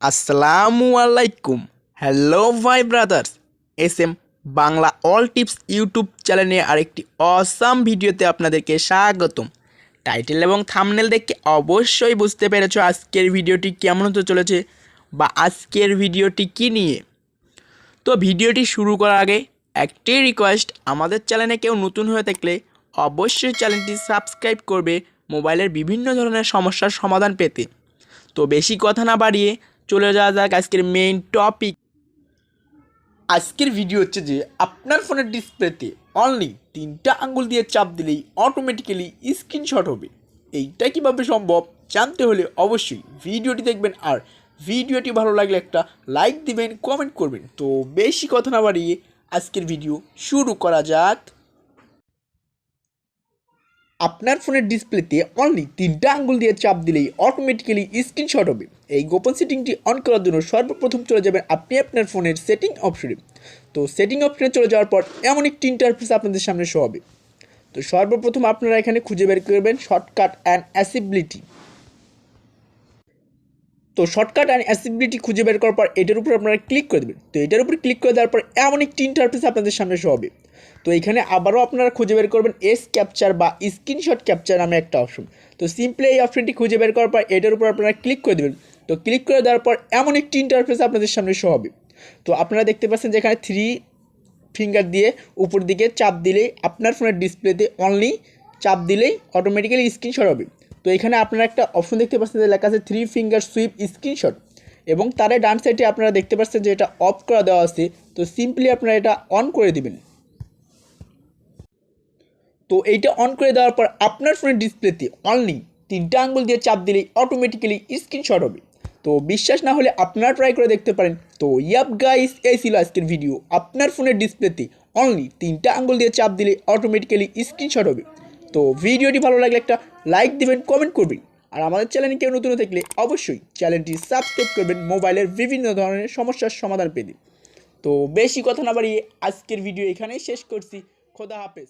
আসসালামু আলাইকুম। হ্যালো ভাই brothers, S M Bangla all tips YouTube চ্যানেলে আরেকটি অসাম ভিডিওতে আপনাদেরকে স্বাগতম। টাইটেল এবং থাম্বনেল দেখে অবশ্যই বুঝতে পেরেছো আজকের ভিডিওটি কেমন হতে চলেছে বা আজকের ভিডিওটি কী নিয়ে। তো ভিডিওটি শুরু করার আগে একটি রিকোয়েস্ট, আমাদের চ্যানেলে কেউ নতুন হয়ে থাকলে অবশ্যই চ্যানেলটি সাবস্ক্রাইব করবে মোবাইলের বিভিন্ন ধরনের সমস্যার সমাধান পেতে। তো বেশি কথা না বাড়িয়ে চলে যাওয়া যাক আজকের মেইন টপিক। আজকের ভিডিও হচ্ছে যে আপনার ফোনের ডিসপ্লেতে অনলি 3টা আঙ্গুল দিয়ে চাপ দিলেই অটোমেটিক্যালি স্ক্রিনশট হবে। এইটা কীভাবে সম্ভব জানতে হলে অবশ্যই ভিডিওটি দেখবেন, আর ভিডিওটি ভালো লাগলে একটা লাইক দিবেন, কমেন্ট করবেন। তো বেশি কথা না বাড়িয়ে আজকের ভিডিও শুরু করা যাক। আপনার ফোনের ডিসপ্লেতে অনলি 3টা আঙ্গুল দিয়ে চাপ দিলেই অটোমেটিক্যালি স্ক্রিনশট হবে। এই গোপন সেটিংটি অন করার জন্য সর্বপ্রথম চলে যাবেন আপনি আপনার ফোনের সেটিং অপশনে। তো সেটিং অপশনে চলে যাওয়ার পর এমন একটি ইন্টারফেস আপনাদের সামনে শো হবে। তো সর্বপ্রথম আপনারা এখানে খুঁজে বের করবেন শর্টকাট অ্যান্ড অ্যাসিবিলিটি। তো শর্টকাট অ্যান্ড অ্যাসিবিলিটি খুঁজে বের করার পর এটার উপর আপনারা ক্লিক করে দেবেন। তো এটার উপর ক্লিক করে দেওয়ার পর এমন একটি ইন্টারফেস আপনাদের সামনে শো হবে। তো এখানে আবারও আপনারা খুঁজে বের করবেন এস ক্যাপচার বা স্ক্রিনশট ক্যাপচার নামে একটা অপশন। তো সিম্পলি এই অপশনটি খুঁজে বের করার পর এটার উপর আপনারা ক্লিক করে দেবেন। তো ক্লিক করে দেওয়ার পর এমন একটি ইন্টারফেস আপনাদের সামনে শো হবে। তো আপনারা দেখতে পাচ্ছেন যে এখানে 3 ফিঙ্গার দিয়ে উপর দিকে চাপ দিলেই আপনার ফোনের ডিসপ্লেতে অনলি চাপ দিলেই অটোমেটিক্যালি স্ক্রিনশট হবে। তো এখানে আপনারা একটা অপশন দেখতে পাচ্ছেন যে লেখা আছে 3 ফিঙ্গার সুইপ স্ক্রিনশট, এবং তার ডান সাইডে আপনারা দেখতে পাচ্ছেন যে এটা অফ করা দেওয়া আছে। তো সিম্পলি আপনারা এটা অন করে দিবেন। তো এইটা অন করে দেওয়ার পর আপনার ফোনের ডিসপ্লেতে অনলি 3টা আঙ্গুল দিয়ে চাপ দিলেই অটোমেটিক্যালি স্ক্রিনশট হবে। তো বিশ্বাস না হলে আপনারা ট্রাই করে দেখতে পারেন। তো ইয়াপ গাইস, এই ছিল আজকের ভিডিও। আপনার ফোনের ডিসপ্লেতে অনলি 3টা আঙ্গুল দিয়ে চাপ দিলে অটোমেটিক্যালি স্ক্রিনশট হবে। তো ভিডিওটি ভালো লাগলে একটা লাইক দিবেন, কমেন্ট করবেন, আর আমাদের চ্যানেলে কেউ নতুন থাকলে অবশ্যই চ্যানেলটি সাবস্ক্রাইব করবেন মোবাইলের বিভিন্ন ধরনের সমস্যার সমাধান পেতে। তো বেশি কথা না বাড়িয়ে আজকের ভিডিও এখানেই শেষ করছি। খোদা হাফেজ।